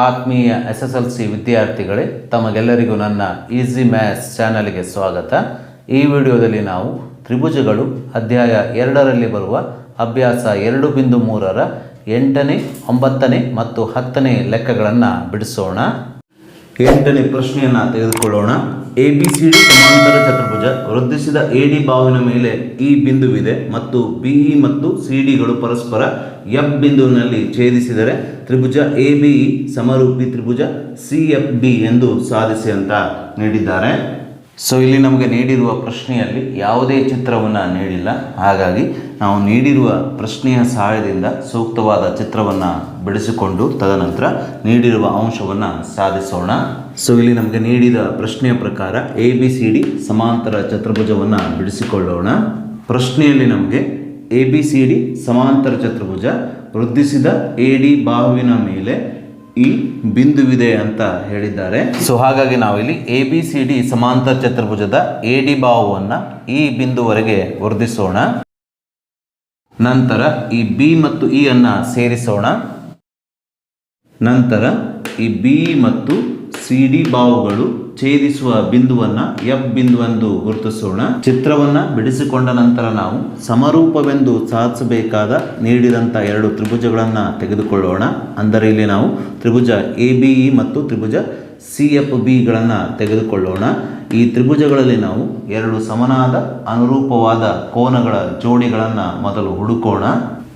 ಆತ್ಮೀಯ SSLC ವಿದ್ಯಾರ್ಥಿಗಳೇ, ತಮಗೆಲ್ಲರಿಗೂ ನನ್ನ ಈಸಿ ಮ್ಯಾಥ್ಸ್ ಚಾನಲ್ಗೆ ಸ್ವಾಗತ. ಈ ವಿಡಿಯೋದಲ್ಲಿ ನಾವು ತ್ರಿಭುಜಗಳು ಅಧ್ಯಾಯ 2ರಲ್ಲಿ ಬರುವ ಅಭ್ಯಾಸ 2.3ರ 8ನೇ, 9ನೇ ಮತ್ತು 10ನೇ ಲೆಕ್ಕಗಳನ್ನು ಬಿಡಿಸೋಣ. 8ನೇ ಪ್ರಶ್ನೆಯನ್ನು ತೆಗೆದುಕೊಳ್ಳೋಣ. ABCD ಸಮಾಂತರ ಚತುರ್ಭುಜ ವೃದ್ಧಿಸಿದ AD ಬಾಹುವಿನ ಮೇಲೆ ಈ ಬಿಂದುವಿದೆ ಮತ್ತು BE ಮತ್ತು CDಗಳು ಪರಸ್ಪರ F ಬಿಂದುವಿನಲ್ಲಿ ಛೇದಿಸಿದರೆ ತ್ರಿಭುಜ ABE ಸಮರೂಪಿ ತ್ರಿಭುಜ CFB ಎಂದು ಸಾಧಿಸಿ ಅಂತ ನೀಡಿದ್ದಾರೆ. ಸೊ ಇಲ್ಲಿ ನಮಗೆ ನೀಡಿರುವ ಪ್ರಶ್ನೆಯಲ್ಲಿ ಯಾವುದೇ ಚಿತ್ರವನ್ನು ನೀಡಿಲ್ಲ. ಹಾಗಾಗಿ ನಾವು ನೀಡಿರುವ ಪ್ರಶ್ನೆಯ ಸಹಾಯದಿಂದ ಸೂಕ್ತವಾದ ಚಿತ್ರವನ್ನು ಬಿಡಿಸಿಕೊಂಡು ತದನಂತರ ನೀಡಿರುವ ಅಂಶವನ್ನು ಸಾಧಿಸೋಣ. ಸೊ ಇಲ್ಲಿ ನಮಗೆ ನೀಡಿದ ಪ್ರಶ್ನೆಯ ಪ್ರಕಾರ ABCD ಸಮಾಂತರ ಚತುರ್ಭುಜವನ್ನು ಬಿಡಿಸಿಕೊಳ್ಳೋಣ. ಪ್ರಶ್ನೆಯಲ್ಲಿ ನಮಗೆ ABCD ಸಮಾಂತರ ಚತುರ್ಭುಜ ವೃದ್ಧಿಸಿದ AD ಬಾಹುವಿನ ಮೇಲೆ ಈ ಬಿಂದುವಿದೆ ಅಂತ ಹೇಳಿದ್ದಾರೆ. ಸೊ ಹಾಗಾಗಿ ನಾವಿಲ್ಲಿ ABCD ಸಮಾಂತರ ಚತುರ್ಭುಜದ AD ಬಾಹುವನ್ನು ಈ ಬಿಂದುವರೆಗೆ ವೃದ್ಧಿಸೋಣ. ನಂತರ ಈ B ಮತ್ತು E ಅನ್ನು ಸೇರಿಸೋಣ. ನಂತರ ಈ B ಮತ್ತು CD ಬಾಹುಗಳು ಛೇದಿಸುವ ಬಿಂದುವನ್ನು F ಬಿಂದುವೆಂದು ಗುರುತಿಸೋಣ. ಚಿತ್ರವನ್ನು ಬಿಡಿಸಿಕೊಂಡ ನಂತರ ನಾವು ಸಮರೂಪವೆಂದು ಸಾಧಿಸಬೇಕಾದ ನೀಡಿದಂಥ 2 ತ್ರಿಭುಜಗಳನ್ನು ತೆಗೆದುಕೊಳ್ಳೋಣ. ಅಂದರೆ ಇಲ್ಲಿ ನಾವು ತ್ರಿಭುಜ ABE ಮತ್ತು ತ್ರಿಭುಜ CFBಗಳನ್ನು ತೆಗೆದುಕೊಳ್ಳೋಣ. ಈ ತ್ರಿಭುಜಗಳಲ್ಲಿ ನಾವು 2 ಸಮನಾದ ಅನುರೂಪವಾದ ಕೋನಗಳ ಜೋಡಿಗಳನ್ನು ಮೊದಲು ಹುಡುಕೋಣ.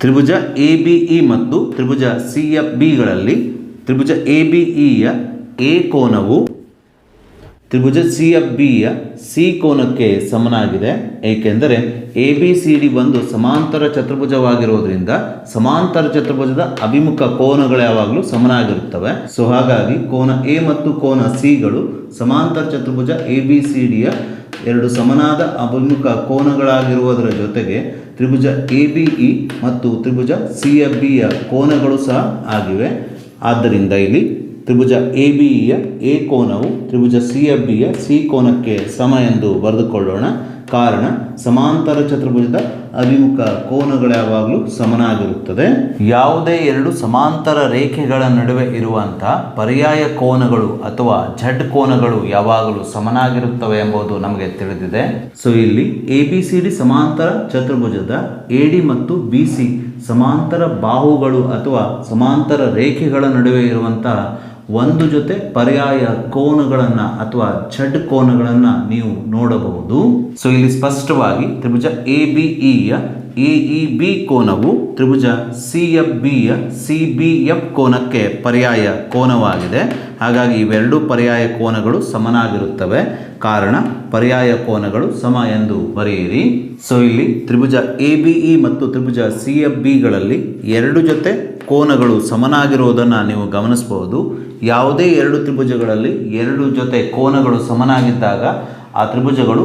ತ್ರಿಭುಜ ABE ಮತ್ತು ತ್ರಿಭುಜ CFBಗಳಲ್ಲಿ ತ್ರಿಭುಜ ABEಯ A ಕೋನವು ತ್ರಿಭುಜ CFBಯ C ಕೋನಕ್ಕೆ ಸಮನಾಗಿದೆ. ಏಕೆಂದರೆ ABCD ಒಂದು ಸಮಾಂತರ ಚತುರ್ಭುಜವಾಗಿರುವುದರಿಂದ ಸಮಾಂತರ ಚತುರ್ಭುಜದ ಅಭಿಮುಖ ಕೋನಗಳು ಯಾವಾಗಲೂ ಸಮನಾಗಿರುತ್ತವೆ. ಸೊ ಹಾಗಾಗಿ ಕೋನ A ಮತ್ತು ಕೋನ Cಗಳು ಸಮಾಂತರ ಚತುರ್ಭುಜ ABCDಯ 2 ಸಮನಾದ ಅಭಿಮುಖ ಕೋನಗಳಾಗಿರುವುದರ ಜೊತೆಗೆ ತ್ರಿಭುಜ ABE ಮತ್ತು ತ್ರಿಭುಜ CFBಯ ಕೋನಗಳು ಸಹ ಆಗಿವೆ. ಆದ್ದರಿಂದ ಇಲ್ಲಿ ತ್ರಿಭುಜ ABEಯ A ಕೋನವು ತ್ರಿಭುಜ CFBಯ C ಕೋನಕ್ಕೆ ಸಮ ಎಂದು ಬರೆದುಕೊಳ್ಳೋಣ. ಕಾರಣ ಸಮಾಂತರ ಚತುರ್ಭುಜದ ಅಭಿಮುಖ ಕೋನಗಳು ಯಾವಾಗಲೂ ಸಮನಾಗಿರುತ್ತದೆ. ಯಾವುದೇ 2 ಸಮಾಂತರ ರೇಖೆಗಳ ನಡುವೆ ಇರುವಂತಹ ಪರ್ಯಾಯ ಕೋನಗಳು ಅಥವಾ Z ಕೋನಗಳು ಯಾವಾಗಲೂ ಸಮನಾಗಿರುತ್ತವೆ ಎಂಬುದು ನಮಗೆ ತಿಳಿದಿದೆ. ಸೊ ಇಲ್ಲಿ ABCD ಸಮಾಂತರ ಚತುರ್ಭುಜದ AD ಮತ್ತು BC ಸಮಾಂತರ ಬಾಹುಗಳು ಅಥವಾ ಸಮಾಂತರ ರೇಖೆಗಳ ನಡುವೆ ಇರುವಂತಹ ಒಂದು ಜೊತೆ ಪರ್ಯಾಯ ಕೋನಗಳನ್ನು ಅಥವಾ Z ಕೋನಗಳನ್ನು ನೀವು ನೋಡಬಹುದು. ಸೊ ಇಲ್ಲಿ ಸ್ಪಷ್ಟವಾಗಿ ತ್ರಿಭುಜ ABEಯ AEB ಕೋನವು ತ್ರಿಭುಜ CFBಯ CBF ಕೋನಕ್ಕೆ ಪರ್ಯಾಯ ಕೋನವಾಗಿದೆ. ಹಾಗಾಗಿ ಇವೆರಡು ಪರ್ಯಾಯ ಕೋನಗಳು ಸಮನಾಗಿರುತ್ತವೆ. ಕಾರಣ ಪರ್ಯಾಯ ಕೋನಗಳು ಸಮ ಎಂದು ಬರೆಯಿರಿ. ಸೊ ಇಲ್ಲಿ ತ್ರಿಭುಜ ABE ಮತ್ತು ತ್ರಿಭುಜ CFBಗಳಲ್ಲಿ 2 ಜೊತೆ ಕೋನಗಳು ಸಮನಾಗಿರುವುದನ್ನು ನೀವು ಗಮನಿಸಬಹುದು. ಯಾವುದೇ 2 ತ್ರಿಭುಜಗಳಲ್ಲಿ 2 ಜೊತೆ ಕೋನಗಳು ಸಮನಾಗಿದ್ದಾಗ ಆ ತ್ರಿಭುಜಗಳು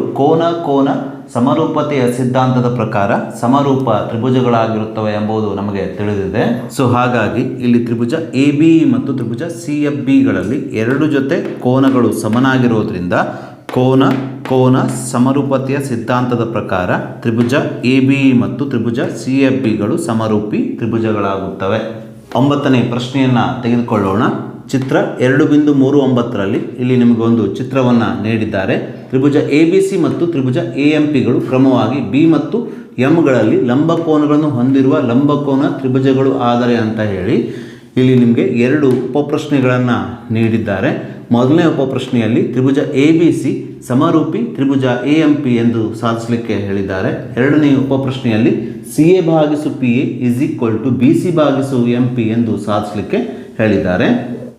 ಕೋನ ಸಮರೂಪತೆಯ ಸಿದ್ಧಾಂತದ ಪ್ರಕಾರ ಸಮರೂಪ ತ್ರಿಭುಜಗಳಾಗಿರುತ್ತವೆ ಎಂಬುದು ನಮಗೆ ತಿಳಿದಿದೆ. ಸೊ ಹಾಗಾಗಿ ಇಲ್ಲಿ ತ್ರಿಭುಜ ABE ಮತ್ತು ತ್ರಿಭುಜ CFBಗಳಲ್ಲಿ 2 ಜೊತೆ ಕೋನಗಳು ಸಮನಾಗಿರೋದ್ರಿಂದ ಕೋನ ಸಮರೂಪತೆಯ ಸಿದ್ಧಾಂತದ ಪ್ರಕಾರ ತ್ರಿಭುಜ ABE ಮತ್ತು ತ್ರಿಭುಜ CFBಗಳು ಸಮರೂಪಿ ತ್ರಿಭುಜಗಳಾಗುತ್ತವೆ. 9ನೇ ಪ್ರಶ್ನೆಯನ್ನು ತೆಗೆದುಕೊಳ್ಳೋಣ. ಚಿತ್ರ 2.39ರಲ್ಲಿ ಇಲ್ಲಿ ನಿಮಗೆ ಒಂದು ಚಿತ್ರವನ್ನು ನೀಡಿದ್ದಾರೆ. ತ್ರಿಭುಜ ABC ಮತ್ತು ತ್ರಿಭುಜ AMPಗಳು ಕ್ರಮವಾಗಿ B ಮತ್ತು Mಗಳಲ್ಲಿ ಲಂಬಕೋನಗಳನ್ನು ಹೊಂದಿರುವ ಲಂಬಕೋನ ತ್ರಿಭುಜಗಳು ಆದರೆ ಅಂತ ಹೇಳಿ ಇಲ್ಲಿ ನಿಮಗೆ 2 ಉಪಪ್ರಶ್ನೆಗಳನ್ನು ನೀಡಿದ್ದಾರೆ. ಮೊದಲನೇ ಉಪಪ್ರಶ್ನೆಯಲ್ಲಿ ತ್ರಿಭುಜ ABC ಸಮರೂಪಿ ತ್ರಿಭುಜ AMP ಎಂದು ಸಾಧಿಸಲಿಕ್ಕೆ ಹೇಳಿದ್ದಾರೆ. ಎರಡನೇ ಉಪಪ್ರಶ್ನೆಯಲ್ಲಿ CA ಭಾಗಿಸು PA = BC ಭಾಗಿಸು MP ಎಂದು ಸಾಧಿಸಲಿಕ್ಕೆ ಹೇಳಿದ್ದಾರೆ.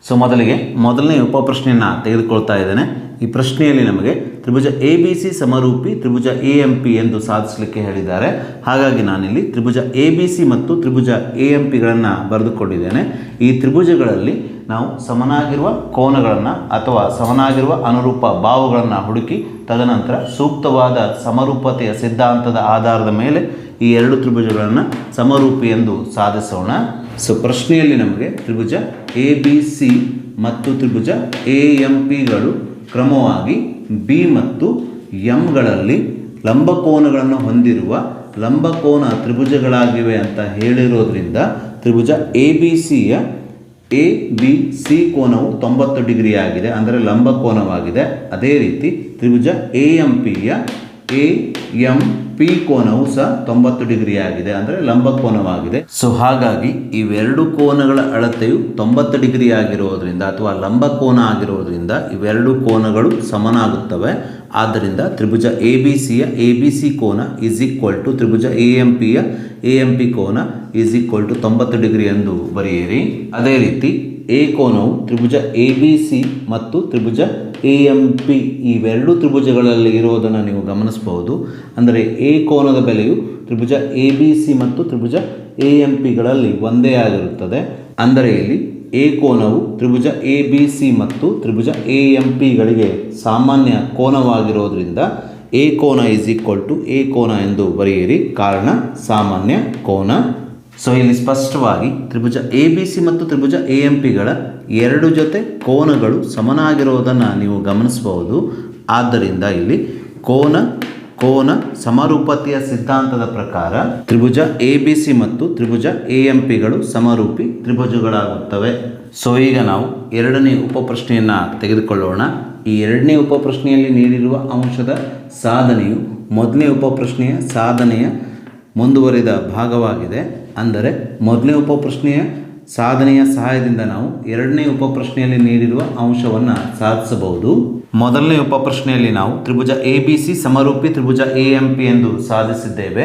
ಸೊ ಮೊದಲನೇ ಉಪಪ್ರಶ್ನೆಯನ್ನು ತೆಗೆದುಕೊಳ್ತಾ ಇದ್ದೇನೆ. ಈ ಪ್ರಶ್ನೆಯಲ್ಲಿ ನಮಗೆ ತ್ರಿಭುಜ ABC ಸಮರೂಪಿ ತ್ರಿಭುಜ AMP ಎಂದು ಸಾಧಿಸಲಿಕ್ಕೆ ಹೇಳಿದ್ದಾರೆ. ಹಾಗಾಗಿ ನಾನಿಲ್ಲಿ ತ್ರಿಭುಜ ABC ಮತ್ತು ತ್ರಿಭುಜ AMPಗಳನ್ನು ಬರೆದುಕೊಂಡಿದ್ದೇನೆ. ಈ ತ್ರಿಭುಜಗಳಲ್ಲಿ ನಾವು ಸಮನಾಗಿರುವ ಕೋನಗಳನ್ನು ಅಥವಾ ಸಮನಾಗಿರುವ ಅನುರೂಪ ಬಾಹುಗಳನ್ನು ಹುಡುಕಿ ತದನಂತರ ಸೂಕ್ತವಾದ ಸಮರೂಪತೆಯ ಸಿದ್ಧಾಂತದ ಆಧಾರದ ಮೇಲೆ ಈ 2 ತ್ರಿಭುಜಗಳನ್ನು ಸಮರೂಪಿ ಎಂದು ಸಾಧಿಸೋಣ. ಸೊ ಪ್ರಶ್ನೆಯಲ್ಲಿ ನಮಗೆ ತ್ರಿಭುಜ ABC ಮತ್ತು ತ್ರಿಭುಜ AMPಗಳು ಕ್ರಮವಾಗಿ B ಮತ್ತು Mಗಳಲ್ಲಿ ಲಂಬಕೋನಗಳನ್ನು ಹೊಂದಿರುವ ಲಂಬಕೋನ ತ್ರಿಭುಜಗಳಾಗಿವೆ ಅಂತ ಹೇಳಿರೋದ್ರಿಂದ ತ್ರಿಭುಜ ABCಯ ಎ ಬಿ ಸಿ ಕೋನವು 90 ಡಿಗ್ರಿ ಆಗಿದೆ, ಅಂದರೆ ಲಂಬ ಕೋನವಾಗಿದೆ. ಅದೇ ರೀತಿ ತ್ರಿಭುಜ ಎ ಎಂ ಪಿಯ ಎ ಎಂ ಪಿ ಕೋನವು ಸಹ 90 ಡಿಗ್ರಿ ಆಗಿದೆ, ಅಂದರೆ ಲಂಬ ಕೋನವಾಗಿದೆ. ಸೊ ಹಾಗಾಗಿ ಇವೆರಡು ಕೋನಗಳ ಅಳತೆಯು 90 ಡಿಗ್ರಿ ಆಗಿರೋದ್ರಿಂದ ಅಥವಾ ಲಂಬ ಕೋನ ಆಗಿರೋದ್ರಿಂದ ಇವೆರಡು ಕೋನಗಳು ಸಮನಾಗುತ್ತವೆ. ಆದ್ದರಿಂದ ತ್ರಿಭುಜ ಎ ಬಿ ಸಿಯ ಎ ಬಿ ಸಿ ಕೋನ ಈಸ್ ಈಕ್ವಲ್ ಟು ತ್ರಿಭುಜ ಎ ಎಂ ಪಿಯ ಎ ಎಂ ಪಿ ಕೋನ ಈಸ್ ಈಕ್ವಲ್ ಟು 90 ಡಿಗ್ರಿ ಎಂದು ಬರೆಯಿರಿ. ಅದೇ ರೀತಿ ಎ ಕೋನವು ತ್ರಿಭುಜ ಎ ಬಿ ಸಿ ಮತ್ತು ತ್ರಿಭುಜ ಎ ಎಂ ಪಿ ಇವೆರಡು ತ್ರಿಭುಜಗಳಲ್ಲಿ ಇರೋದನ್ನು ನೀವು ಗಮನಿಸಬಹುದು. ಅಂದರೆ ಎ ಕೋನದ ಬೆಲೆಯು ತ್ರಿಭುಜ ಎ ಬಿ ಸಿ ಮತ್ತು ತ್ರಿಭುಜ ಎ ಎಂ ಪಿಗಳಲ್ಲಿ ಒಂದೇ ಆಗಿರುತ್ತದೆ. ಅಂದರೆ ಇಲ್ಲಿ ಎ ಕೋನವು ತ್ರಿಭುಜ ಎ ಬಿ ಸಿ ಮತ್ತು ತ್ರಿಭುಜ ಎ ಎಂ ಪಿಗಳಿಗೆ ಸಾಮಾನ್ಯ ಕೋನವಾಗಿರೋದ್ರಿಂದ ಎ ಕೋನ ಈಸ್ ಈಕ್ವಲ್ ಟು ಎ ಕೋನ ಎಂದು ಬರೆಯಿರಿ, ಕಾರಣ ಸಾಮಾನ್ಯ ಕೋನ. ಸೊ ಇಲ್ಲಿ ಸ್ಪಷ್ಟವಾಗಿ ತ್ರಿಭುಜ ಎ ಬಿ ಸಿ ಮತ್ತು ತ್ರಿಭುಜ ಎ ಎಂ ಪಿಗಳ ಎರಡು ಜೊತೆ ಕೋನಗಳು ಸಮನಾಗಿರೋದನ್ನು ನೀವು ಗಮನಿಸಬಹುದು. ಆದ್ದರಿಂದ ಇಲ್ಲಿ ಕೋನ ಸಮರೂಪತೆಯ ಸಿದ್ಧಾಂತದ ಪ್ರಕಾರ ತ್ರಿಭುಜ ಎ ಬಿ ಸಿ ಮತ್ತು ತ್ರಿಭುಜ ಎ ಎಂ ಪಿಗಳು ಸಮರೂಪಿ ತ್ರಿಭುಜಗಳಾಗುತ್ತವೆ. ಸೊ ಈಗ ನಾವು ಎರಡನೇ ಉಪಪ್ರಶ್ನೆಯನ್ನು ತೆಗೆದುಕೊಳ್ಳೋಣ. ಈ ಎರಡನೇ ಉಪಪ್ರಶ್ನೆಯಲ್ಲಿ ನೀಡಿರುವ ಅಂಶದ ಸಾಧನೆಯು ಮೊದಲನೇ ಉಪಪ್ರಶ್ನೆಯ ಸಾಧನೆಯ ಮುಂದುವರಿದ ಭಾಗವಾಗಿದೆ. ಅಂದರೆ ಮೊದಲನೇ ಉಪಪ್ರಶ್ನೆಯ ಸಾಧನೆಯ ಸಹಾಯದಿಂದ ನಾವು ಎರಡನೇ ಉಪಪ್ರಶ್ನೆಯಲ್ಲಿ ನೀಡಿರುವ ಅಂಶವನ್ನು ಸಾಧಿಸಬಹುದು. ಮೊದಲನೇ ಉಪಪ್ರಶ್ನೆಯಲ್ಲಿ ನಾವು ತ್ರಿಭುಜ ಎ ಬಿ ಸಿ ಸಮರೂಪಿ ತ್ರಿಭುಜ ಎ ಎಂ ಪಿ ಎಂದು ಸಾಧಿಸಿದ್ದೇವೆ.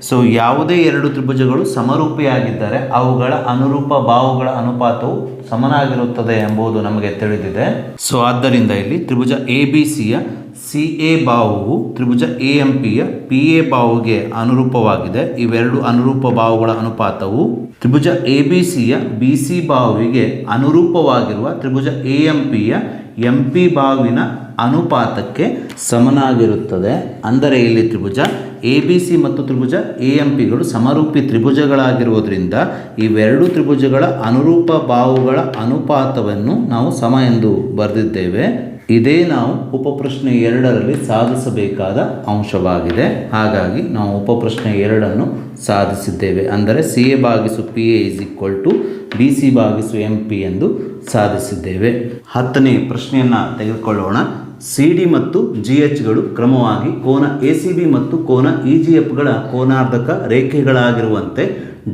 ಸೊ ಯಾವುದೇ ಎರಡು ತ್ರಿಭುಜಗಳು ಸಮರೂಪಿಯಾಗಿದ್ದರೆ ಅವುಗಳ ಅನುರೂಪ ಬಾಹುಗಳ ಅನುಪಾತವು ಸಮನಾಗಿರುತ್ತದೆ ಎಂಬುದು ನಮಗೆ ತಿಳಿದಿದೆ. ಸೊ ಆದ್ದರಿಂದ ಇಲ್ಲಿ ತ್ರಿಭುಜ ಎ ಬಿ ಸಿಯ ಸಿ ಎ ಬಾಹುವು ತ್ರಿಭುಜ ಎ ಎಂ ಪಿಯ ಪಿ ಎ ಬಾಹುಗೆ ಅನುರೂಪವಾಗಿದೆ. ಇವೆರಡು ಅನುರೂಪ ಬಾಹುಗಳ ಅನುಪಾತವು ತ್ರಿಭುಜ ಎ ಬಿ ಸಿಯ ಬಿ ಸಿ ಬಾಹುವಿಗೆ ಅನುರೂಪವಾಗಿರುವ ತ್ರಿಭುಜ ಎ ಎಂ ಪಿಯ ಎಂ ಪಿ ಬಾಹುವಿನ ಅನುಪಾತಕ್ಕೆ ಸಮನಾಗಿರುತ್ತದೆ. ಅಂದರೆ ಇಲ್ಲಿ ತ್ರಿಭುಜ ಎ ಬಿ ಸಿ ಮತ್ತು ತ್ರಿಭುಜ ಎ ಎಂ ಪಿಗಳು ಸಮರೂಪಿ ತ್ರಿಭುಜಗಳಾಗಿರುವುದರಿಂದ ಇವೆರಡು ತ್ರಿಭುಜಗಳ ಅನುರೂಪ ಬಾಹುಗಳ ಅನುಪಾತವನ್ನು ನಾವು ಸಮ ಎಂದು ಬರೆದಿದ್ದೇವೆ. ಇದೇ ನಾವು ಉಪಪ್ರಶ್ನೆ 2ರಲ್ಲಿ ಸಾಧಿಸಬೇಕಾದ ಅಂಶವಾಗಿದೆ. ಹಾಗಾಗಿ ನಾವು ಉಪಪ್ರಶ್ನೆ 2ಅನ್ನು ಸಾಧಿಸಿದ್ದೇವೆ. ಅಂದರೆ ಸಿ ಎ ಭಾಗಿಸು P A is equal to B C ಭಾಗಿಸು ಎಂ ಪಿ ಎಂದು ಸಾಧಿಸಿದ್ದೇವೆ. 10ನೇ ಪ್ರಶ್ನೆಯನ್ನು ತೆಗೆದುಕೊಳ್ಳೋಣ. ಸಿ ಡಿ ಮತ್ತು ಜಿ ಎಚ್ಗಳು ಕ್ರಮವಾಗಿ ಕೋನ ಎ ಸಿ ಬಿ ಮತ್ತು ಕೋನ ಇ ಜಿ ಎಫ್ಗಳ ಕೋನಾರ್ಧಕ ರೇಖೆಗಳಾಗಿರುವಂತೆ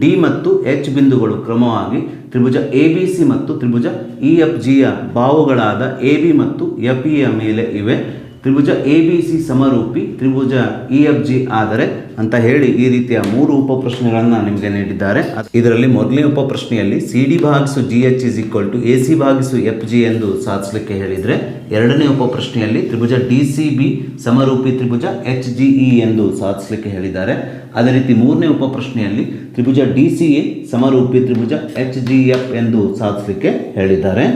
ಡಿ ಮತ್ತು ಎಚ್ ಬಿಂದುಗಳು ಕ್ರಮವಾಗಿ ತ್ರಿಭುಜ ಎ ಬಿ ಸಿ ಮತ್ತು ತ್ರಿಭುಜ ಇ ಎಫ್ ಜಿಯ ಬಾಹುಗಳಾದ ಎ ಬಿ ಮತ್ತು ಎಫ್ ಇಯ ಮೇಲೆ ಇವೆ. ತ್ರಿಭುಜ ಎ ಬಿ ಸಿ ಸಮರೂಪಿ ತ್ರಿಭುಜ ಇ ಎಫ್ ಜಿ ಆದರೆ ಅಂತ ಹೇಳಿ ಈ ರೀತಿಯ 3 ಉಪಪ್ರಶ್ನೆಗಳನ್ನು ನಿಮಗೆ ನೀಡಿದ್ದಾರೆ. ಇದರಲ್ಲಿ ಮೊದಲನೇ ಉಪಪ್ರಶ್ನೆಯಲ್ಲಿ ಸಿ ಡಿ ಭಾಗಿಸು G H is equal to A C ಭಾಗಿಸು ಎಫ್ ಜಿ ಎಂದು ಸಾಧಿಸಲಿಕ್ಕೆ ಹೇಳಿದರೆ, ಎರಡನೇ ಉಪಪ್ರಶ್ನೆಯಲ್ಲಿ ತ್ರಿಭುಜ ಡಿ ಸಿ ಬಿ ಸಮರೂಪಿ ತ್ರಿಭುಜ ಎಚ್ ಜಿ ಇ ಎಂದು ಸಾಧಿಸಲಿಕ್ಕೆ ಹೇಳಿದ್ದಾರೆ. ಅದೇ ರೀತಿ 3ನೇ ಉಪಪ್ರಶ್ನೆಯಲ್ಲಿ ತ್ರಿಭುಜ ಡಿ ಸಿ ಎ ಸಮರೂಪಿ ತ್ರಿಭುಜ ಎಚ್ ಜಿ ಎಫ್ ಎಂದು ಸಾಧಿಸಲಿಕ್ಕೆ ಹೇಳಿದ್ದಾರೆ.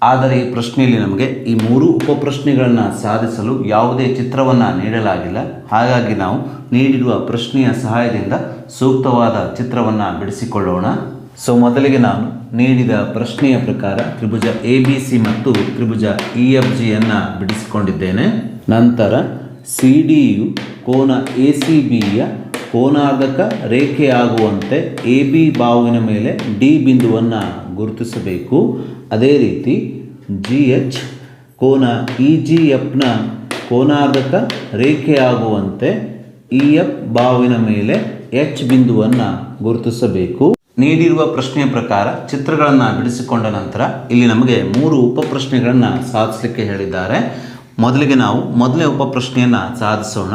ಆದರೆ ಈ ಪ್ರಶ್ನೆಯಲ್ಲಿ ನಮಗೆ ಈ 3 ಉಪಪ್ರಶ್ನೆಗಳನ್ನು ಸಾಧಿಸಲು ಯಾವುದೇ ಚಿತ್ರವನ್ನು ನೀಡಲಾಗಿಲ್ಲ. ಹಾಗಾಗಿ ನಾವು ನೀಡಿರುವ ಪ್ರಶ್ನೆಯ ಸಹಾಯದಿಂದ ಸೂಕ್ತವಾದ ಚಿತ್ರವನ್ನು ಬಿಡಿಸಿಕೊಳ್ಳೋಣ. ಸೊ ಮೊದಲಿಗೆ ನಾನು ನೀಡಿದ ಪ್ರಶ್ನೆಯ ಪ್ರಕಾರ ತ್ರಿಭುಜ ಎ ಬಿ ಸಿ ಮತ್ತು ತ್ರಿಭುಜ ಇ ಎಫ್ ಜಿಯನ್ನು ಬಿಡಿಸಿಕೊಂಡಿದ್ದೇನೆ. ನಂತರ ಸಿ ಡಿಯು ಕೋನ ಎ ಸಿ ಬಿಯ ಕೋನಾರ್ಧಕ ರೇಖೆಯಾಗುವಂತೆ ಎ ಬಿ ಬಾಹುವಿನ ಮೇಲೆ ಡಿ ಬಿಂದುವನ್ನು ಗುರುತಿಸಬೇಕು. ಅದೇ ರೀತಿ ಜಿ ಎಚ್ ಕೋನ ಇ ಜಿ ಎಫ್ನ ಕೋನಾರ್ಧಕ ರೇಖೆಯಾಗುವಂತೆ ಇ ಎಫ್ ಬಾಹುವಿನ ಮೇಲೆ ಎಚ್ ಬಿಂದುವನ್ನು ಗುರುತಿಸಬೇಕು. ನೀಡಿರುವ ಪ್ರಶ್ನೆಯ ಪ್ರಕಾರ ಚಿತ್ರಗಳನ್ನು ಬಿಡಿಸಿಕೊಂಡ ನಂತರ ಇಲ್ಲಿ ನಮಗೆ 3 ಉಪಪ್ರಶ್ನೆಗಳನ್ನು ಸಾಧಿಸಲಿಕ್ಕೆ ಹೇಳಿದ್ದಾರೆ. ಮೊದಲಿಗೆ ನಾವು ಮೊದಲನೇ ಉಪಪ್ರಶ್ನೆಯನ್ನು ಸಾಧಿಸೋಣ.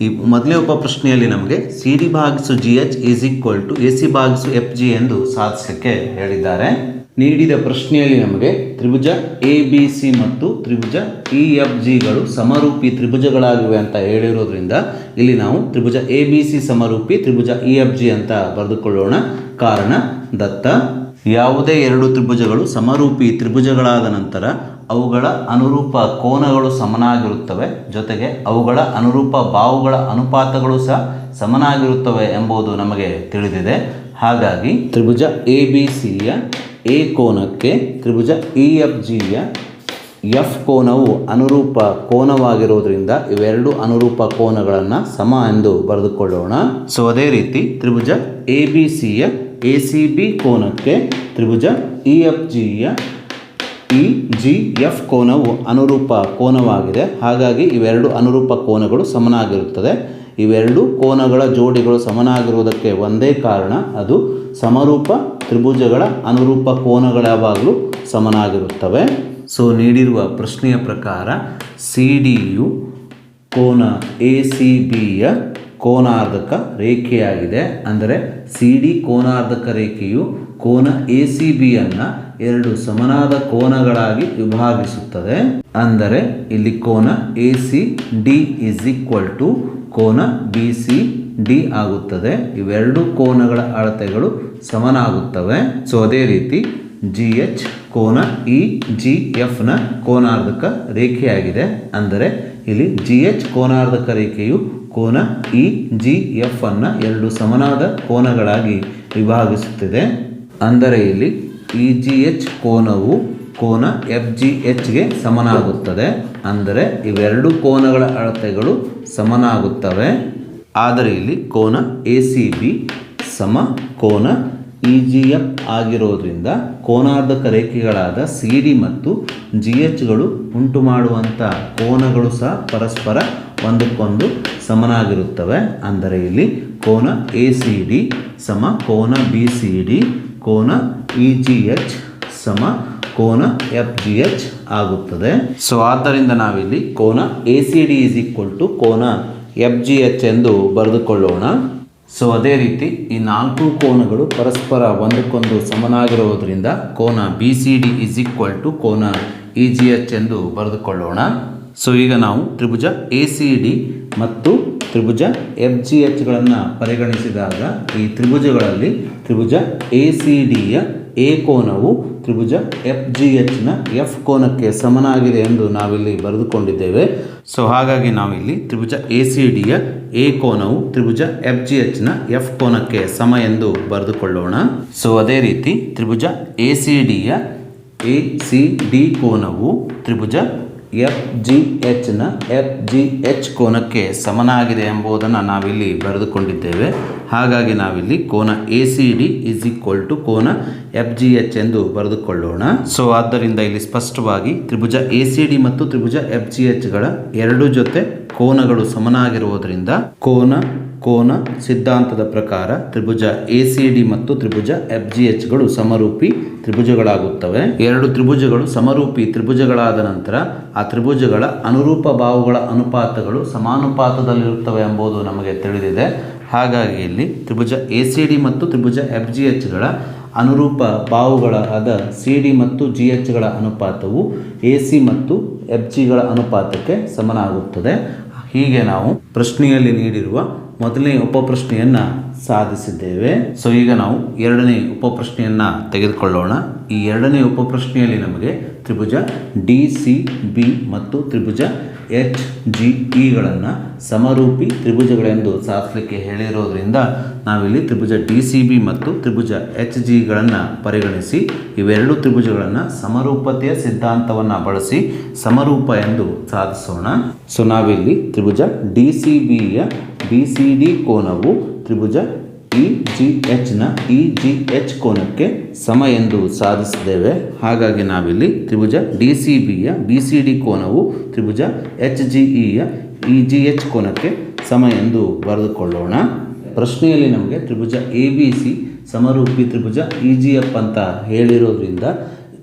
ಈ ಮೊದಲನೇ ಉಪಪ್ರಶ್ನೆಯಲ್ಲಿ ನಮಗೆ ಸಿ ಡಿ ಭಾಗಿಸು G H is equal to A C ಭಾಗಿಸು ಎಫ್ ಜಿ ಎಂದು ಸಾಧಿಸಲಿಕ್ಕೆ ಹೇಳಿದ್ದಾರೆ. ನೀಡಿದ ಪ್ರಶ್ನೆಯಲ್ಲಿ ನಮಗೆ ತ್ರಿಭುಜ ಎ ಬಿ ಸಿ ಮತ್ತು ತ್ರಿಭುಜ ಇ ಎಫ್ ಜಿಗಳು ಸಮರೂಪಿ ತ್ರಿಭುಜಗಳಾಗಿವೆ ಅಂತ ಹೇಳಿರೋದ್ರಿಂದ ಇಲ್ಲಿ ನಾವು ತ್ರಿಭುಜ ಎ ಬಿ ಸಿ ಸಮರೂಪಿ ತ್ರಿಭುಜ ಇ ಎಫ್ ಜಿ ಅಂತ ಬರೆದುಕೊಳ್ಳೋಣ. ಕಾರಣ ದತ್ತ. ಯಾವುದೇ ಎರಡು ತ್ರಿಭುಜಗಳು ಸಮರೂಪಿ ತ್ರಿಭುಜಗಳಾದ ನಂತರ ಅವುಗಳ ಅನುರೂಪ ಕೋನಗಳು ಸಮನಾಗಿರುತ್ತವೆ, ಜೊತೆಗೆ ಅವುಗಳ ಅನುರೂಪ ಬಾಹುಗಳ ಅನುಪಾತಗಳು ಸಹ ಸಮನಾಗಿರುತ್ತವೆ ಎಂಬುದು ನಮಗೆ ತಿಳಿದಿದೆ. ಹಾಗಾಗಿ ತ್ರಿಭುಜ ಎ ಬಿ ಸಿಯ ಎ ಕೋನಕ್ಕೆ ತ್ರಿಭುಜ ಇ ಎಫ್ ಜಿಯ ಎಫ್ ಕೋನವು ಅನುರೂಪ ಕೋನವಾಗಿರೋದ್ರಿಂದ ಇವೆರಡು ಅನುರೂಪ ಕೋನಗಳನ್ನು ಸಮ ಎಂದು ಬರೆದುಕೊಳ್ಳೋಣ. ಸೊ ಅದೇ ರೀತಿ ತ್ರಿಭುಜ ಎ ಬಿ ಸಿಯ ಎ ಸಿ ಬಿ ಕೋನಕ್ಕೆ ತ್ರಿಭುಜ EFGಯ EGF ಕೋನವು ಅನುರೂಪ ಕೋನವಾಗಿದೆ. ಹಾಗಾಗಿ ಇವೆರಡು ಅನುರೂಪ ಕೋನಗಳು ಸಮನಾಗಿರುತ್ತದೆ. ಇವೆರಡು ಕೋನಗಳ ಜೋಡಿಗಳು ಸಮನಾಗಿರುವುದಕ್ಕೆ ಒಂದೇ ಕಾರಣ, ಅದು ಸಮರೂಪ ತ್ರಿಭುಜಗಳ ಅನುರೂಪ ಕೋನಗಳು ಯಾವಾಗಲೂ ಸಮನಾಗಿರುತ್ತವೆ. ಸೊ ನೀಡಿರುವ ಪ್ರಶ್ನೆಯ ಪ್ರಕಾರ CDಯು ಕೋನ ACBಯ ಕೋನಾರ್ಧಕ ರೇಖೆಯಾಗಿದೆ. ಅಂದರೆ CD ಕೋನಾರ್ಧಕ ರೇಖೆಯು ಕೋನ ACBಯನ್ನು ಎರಡು ಸಮನಾದ ಕೋನಗಳಾಗಿ ವಿಭಾಗಿಸುತ್ತದೆ. ಅಂದರೆ ಇಲ್ಲಿ ಕೋನ ACD = ಕೋನ BCD ಆಗುತ್ತದೆ. ಇವೆರಡು ಕೋನಗಳ ಅಳತೆಗಳು ಸಮನಾಗುತ್ತವೆ. ಸೊ ಅದೇ ರೀತಿ GH ಕೋನ EGFನ ಕೋನಾರ್ಧಕ ರೇಖೆಯಾಗಿದೆ. ಅಂದರೆ ಇಲ್ಲಿ GH ಕೋನಾರ್ಧಕ ರೇಖೆಯು ಕೋನ EGF ಅನ್ನು ಎರಡು ಸಮನಾದ ಕೋನಗಳಾಗಿ ವಿಭಾಗಿಸುತ್ತಿದೆ. ಅಂದರೆ ಇಲ್ಲಿ EGH ಕೋನವು ಕೋನ FGHಗೆ ಸಮನಾಗುತ್ತದೆ. ಅಂದರೆ ಇವೆರಡು ಕೋನಗಳ ಅಳತೆಗಳು ಸಮನಾಗುತ್ತವೆ. ಆದರೆ ಇಲ್ಲಿ ಕೋನ ACB ಸಮ ಕೋನ EGF ಆಗಿರೋದ್ರಿಂದ ಕೋನಾರ್ಧಕ ರೇಖೆಗಳಾದ CD ಮತ್ತು GHಗಳು ಉಂಟು ಮಾಡುವಂಥ ಕೋನಗಳು ಸಹ ಪರಸ್ಪರ ಒಂದಕ್ಕೊಂದು ಸಮನಾಗಿರುತ್ತವೆ. ಅಂದರೆ ಇಲ್ಲಿ ಕೋನ ACD ಸಮ ಕೋನ BCD, ಕೋನ EGH ಸಮ ಕೋನ FGH ಆಗುತ್ತದೆ. ಸೊ ಆದ್ದರಿಂದ ನಾವಿಲ್ಲಿ ಕೋನ ACD = ಕೋನ FGH ಎಂದು ಬರೆದುಕೊಳ್ಳೋಣ. ಸೊ ಅದೇ ರೀತಿ ಈ ನಾಲ್ಕು ಕೋನಗಳು ಪರಸ್ಪರ ಒಂದಕ್ಕೊಂದು ಸಮನಾಗಿರುವುದರಿಂದ ಕೋನ BCD = ಕೋನ EGH ಎಂದು ಬರೆದುಕೊಳ್ಳೋಣ. ಸೊ ಈಗ ನಾವು ತ್ರಿಭುಜ ACD ಮತ್ತು ತ್ರಿಭುಜ FGHಗಳನ್ನು ಪರಿಗಣಿಸಿದಾಗ ಈ ತ್ರಿಭುಜಗಳಲ್ಲಿ ತ್ರಿಭುಜ ACDಯ A ಕೋನವು ತ್ರಿಭುಜ FGHನ F ಕೋನಕ್ಕೆ ಸಮನಾಗಿದೆ ಎಂದು ನಾವಿಲ್ಲಿ ಬರೆದುಕೊಂಡಿದ್ದೇವೆ. ಸೊ ಹಾಗಾಗಿ ನಾವಿಲ್ಲಿ ತ್ರಿಭುಜ ACDಯ A ಕೋನವು ತ್ರಿಭುಜ FGHನ F ಕೋನಕ್ಕೆ ಸಮ ಎಂದು ಬರೆದುಕೊಳ್ಳೋಣ. ಸೊ ಅದೇ ರೀತಿ ತ್ರಿಭುಜ ACDಯ ACD ಕೋನವು ತ್ರಿಭುಜ FGHನ FGH ಕೋನಕ್ಕೆ ಸಮನಾಗಿದೆ ಎಂಬುದನ್ನು ನಾವಿಲ್ಲಿ ಬರೆದುಕೊಂಡಿದ್ದೇವೆ. ಹಾಗಾಗಿ ನಾವಿಲ್ಲಿ ಕೋನ ACD = ಕೋನ FGH ಎಂದು ಬರೆದುಕೊಳ್ಳೋಣ. ಸೊ ಆದ್ದರಿಂದ ಇಲ್ಲಿ ಸ್ಪಷ್ಟವಾಗಿ ತ್ರಿಭುಜ ACD ಮತ್ತು ತ್ರಿಭುಜ FGHಗಳ ಎರಡು ಜೊತೆ ಕೋನಗಳು ಸಮನಾಗಿರುವುದರಿಂದ ಕೋನ ಸಿದ್ಧಾಂತದ ಪ್ರಕಾರ ತ್ರಿಭುಜ ACD ಮತ್ತು ತ್ರಿಭುಜ FGHಗಳು ಸಮರೂಪಿ ತ್ರಿಭುಜಗಳಾಗುತ್ತವೆ. ಎರಡು ತ್ರಿಭುಜಗಳು ಸಮರೂಪಿ ತ್ರಿಭುಜಗಳಾದ ನಂತರ ಆ ತ್ರಿಭುಜಗಳ ಅನುರೂಪ ಬಾಹುಗಳ ಅನುಪಾತಗಳು ಸಮಾನುಪಾತದಲ್ಲಿರುತ್ತವೆ ಎಂಬುದು ನಮಗೆ ತಿಳಿದಿದೆ. ಹಾಗಾಗಿ ಇಲ್ಲಿ ತ್ರಿಭುಜ ACD ಮತ್ತು ತ್ರಿಭುಜ FGHಗಳ ಅನುರೂಪ ಬಾಹುಗಳಾದ CD ಮತ್ತು GHಗಳ ಅನುಪಾತವು AC ಮತ್ತು FGಗಳ ಅನುಪಾತಕ್ಕೆ ಸಮನಾಗುತ್ತದೆ. ಹೀಗೆ ನಾವು ಪ್ರಶ್ನೆಯಲ್ಲಿ ನೀಡಿರುವ ಮೊದಲನೇ ಉಪಪ್ರಶ್ನೆಯನ್ನು ಸಾಧಿಸಿದ್ದೇವೆ. ಸೊ ಈಗ ನಾವು ಎರಡನೇ ಉಪಪ್ರಶ್ನೆಯನ್ನು ತೆಗೆದುಕೊಳ್ಳೋಣ. ಈ ಎರಡನೇ ಉಪಪ್ರಶ್ನೆಯಲ್ಲಿ ನಮಗೆ ತ್ರಿಭುಜ DCB ಮತ್ತು ತ್ರಿಭುಜ HGEಗಳನ್ನು ಸಮರೂಪಿ ತ್ರಿಭುಜಗಳೆಂದು ಸಾಧಿಸಲಿಕ್ಕೆ ಹೇಳಿರೋದ್ರಿಂದ ನಾವಿಲ್ಲಿ ತ್ರಿಭುಜ DCB ಮತ್ತು ತ್ರಿಭುಜ HGಗಳನ್ನು ಪರಿಗಣಿಸಿ ಇವೆರಡು ತ್ರಿಭುಜಗಳನ್ನು ಸಮರೂಪತೆಯ ಸಿದ್ಧಾಂತವನ್ನು ಬಳಸಿ ಸಮರೂಪ ಎಂದು ಸಾಧಿಸೋಣ. ಸೊ ನಾವಿಲ್ಲಿ ತ್ರಿಭುಜ DCBಯ BCD ಕೋನವು ತ್ರಿಭುಜ EGHನ EGH ಕೋನಕ್ಕೆ ಸಮ ಎಂದು ಸಾಧಿಸಿದ್ದೇವೆ. ಹಾಗಾಗಿ ನಾವಿಲ್ಲಿ ತ್ರಿಭುಜ DCBಯ BCD ಕೋನವು ತ್ರಿಭುಜ HGEಯ EGH ಕೋನಕ್ಕೆ ಸಮ ಎಂದು ಬರೆದುಕೊಳ್ಳೋಣ. ಪ್ರಶ್ನೆಯಲ್ಲಿ ನಮಗೆ ತ್ರಿಭುಜ ABC ಸಮರೂಪಿ ತ್ರಿಭುಜ EGF ಅಂತ ಹೇಳಿರೋದ್ರಿಂದ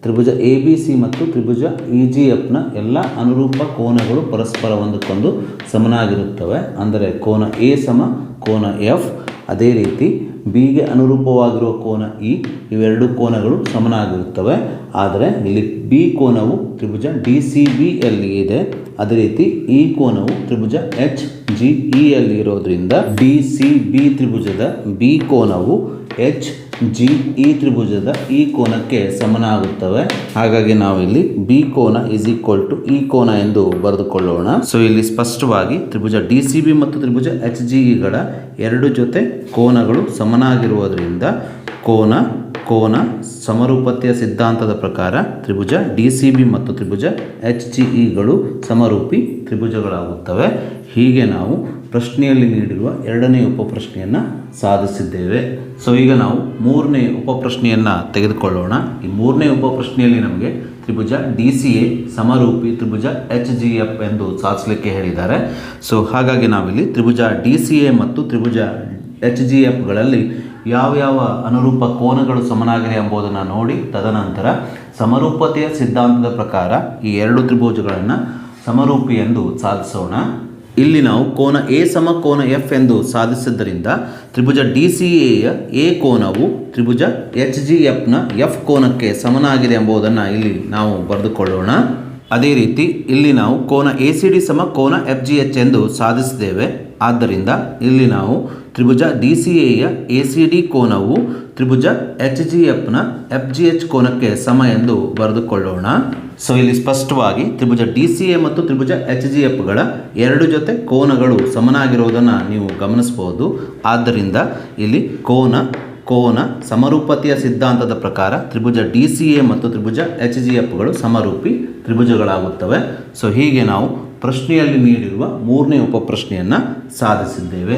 ತ್ರಿಭುಜ ABC ಮತ್ತು ತ್ರಿಭುಜ EGFನ ಎಲ್ಲ ಅನುರೂಪ ಕೋನಗಳು ಪರಸ್ಪರ ಒಂದಕ್ಕೊಂದು ಸಮನಾಗಿರುತ್ತವೆ. ಅಂದರೆ ಕೋನ A ಸಮ ಕೋನ F, ಅದೇ ರೀತಿ Bಗೆ ಅನುರೂಪವಾಗಿರುವ ಕೋನ E, ಇವೆರಡು ಕೋನಗಳು ಸಮನಾಗಿರುತ್ತವೆ. ಆದರೆ ಇಲ್ಲಿ B ಕೋನವು ತ್ರಿಭುಜ DCBಯಲ್ಲಿ ಇದೆ. ಅದೇ ರೀತಿ ಈ ಕೋನವು ತ್ರಿಭುಜ HGEಯಲ್ಲಿ ಇರೋದ್ರಿಂದ DCB ತ್ರಿಭುಜದ B ಕೋನವು HGE ತ್ರಿಭುಜದ ಈ ಕೋನಕ್ಕೆ ಸಮನಾಗುತ್ತವೆ. ಹಾಗಾಗಿ ನಾವಿಲ್ಲಿ B ಕೋನ = ಈ ಕೋನ ಎಂದು ಬರೆದುಕೊಳ್ಳೋಣ. ಸೊ ಇಲ್ಲಿ ಸ್ಪಷ್ಟವಾಗಿ ತ್ರಿಭುಜ DCB ಮತ್ತು ತ್ರಿಭುಜ HGEಗಳ ಎರಡು ಜೊತೆ ಕೋನಗಳು ಸಮನಾಗಿರುವುದರಿಂದ ಕೋನ ಸಮರೂಪತೆಯ ಸಿದ್ಧಾಂತದ ಪ್ರಕಾರ ತ್ರಿಭುಜ DCB ಮತ್ತು ತ್ರಿಭುಜ HGEಗಳು ಸಮರೂಪಿ ತ್ರಿಭುಜಗಳಾಗುತ್ತವೆ. ಹೀಗೆ ನಾವು ಪ್ರಶ್ನೆಯಲ್ಲಿ ನೀಡಿರುವ ಎರಡನೇ ಉಪಪ್ರಶ್ನೆಯನ್ನು ಸಾಧಿಸಿದ್ದೇವೆ. ಸೊ ಈಗ ನಾವು ಮೂರನೇ ಉಪಪ್ರಶ್ನೆಯನ್ನು ತೆಗೆದುಕೊಳ್ಳೋಣ. ಈ ಮೂರನೇ ಉಪಪ್ರಶ್ನೆಯಲ್ಲಿ ನಮಗೆ ತ್ರಿಭುಜ DCA ಸಮರೂಪಿ ತ್ರಿಭುಜ HGF ಎಂದು ಸಾಧಿಸಲಿಕ್ಕೆ ಹೇಳಿದ್ದಾರೆ. ಸೊ ಹಾಗಾಗಿ ನಾವಿಲ್ಲಿ ತ್ರಿಭುಜ DCA ಮತ್ತು ತ್ರಿಭುಜ HGFಗಳಲ್ಲಿ ಯಾವ ಅನುರೂಪ ಕೋನಗಳು ಸಮನಾಗಿದೆ ಎಂಬುದನ್ನು ನೋಡಿ ತದನಂತರ ಸಮರೂಪತೆಯ ಸಿದ್ಧಾಂತದ ಪ್ರಕಾರ ಈ ಎರಡು ತ್ರಿಭುಜಗಳನ್ನು ಸಮರೂಪಿ ಎಂದು ಸಾಧಿಸೋಣ. ಇಲ್ಲಿ ನಾವು ಕೋನ A ಸಮ ಕೋನ F ಎಂದು ಸಾಧಿಸಿದ್ದರಿಂದ ತ್ರಿಭುಜ DCAಯ A ಕೋನವು ತ್ರಿಭುಜ HGFನ F ಕೋನಕ್ಕೆ ಸಮನಾಗಿದೆ ಎಂಬುದನ್ನು ಇಲ್ಲಿ ನಾವು ಬರೆದುಕೊಳ್ಳೋಣ. ಅದೇ ರೀತಿ ಇಲ್ಲಿ ನಾವು ಕೋನ ACD ಸಮ ಕೋನ FGH ಎಂದು ಸಾಧಿಸಿದ್ದೇವೆ. ಆದ್ದರಿಂದ ಇಲ್ಲಿ ನಾವು ತ್ರಿಭುಜ DCAಯ ACD ಕೋನವು ತ್ರಿಭುಜ HGFನ FGH ಕೋನಕ್ಕೆ ಸಮ ಎಂದು ಬರೆದುಕೊಳ್ಳೋಣ. ಸೊ ಇಲ್ಲಿ ಸ್ಪಷ್ಟವಾಗಿ ತ್ರಿಭುಜ DCA ಮತ್ತು ತ್ರಿಭುಜ HGFಗಳ ಎರಡು ಜೊತೆ ಕೋನಗಳು ಸಮನಾಗಿರುವುದನ್ನು ನೀವು ಗಮನಿಸಬಹುದು. ಆದ್ದರಿಂದ ಇಲ್ಲಿ ಕೋನ ಸಮರೂಪತೆಯ ಸಿದ್ಧಾಂತದ ಪ್ರಕಾರ ತ್ರಿಭುಜ DCA ಮತ್ತು ತ್ರಿಭುಜ HGFಗಳು ಸಮರೂಪಿ ತ್ರಿಭುಜಗಳಾಗುತ್ತವೆ. ಸೊ ಹೀಗೆ ನಾವು ಪ್ರಶ್ನೆಯಲ್ಲಿ ನೀಡಿರುವ ಮೂರನೇ ಉಪಪ್ರಶ್ನೆಯನ್ನು ಸಾಧಿಸಿದ್ದೇವೆ.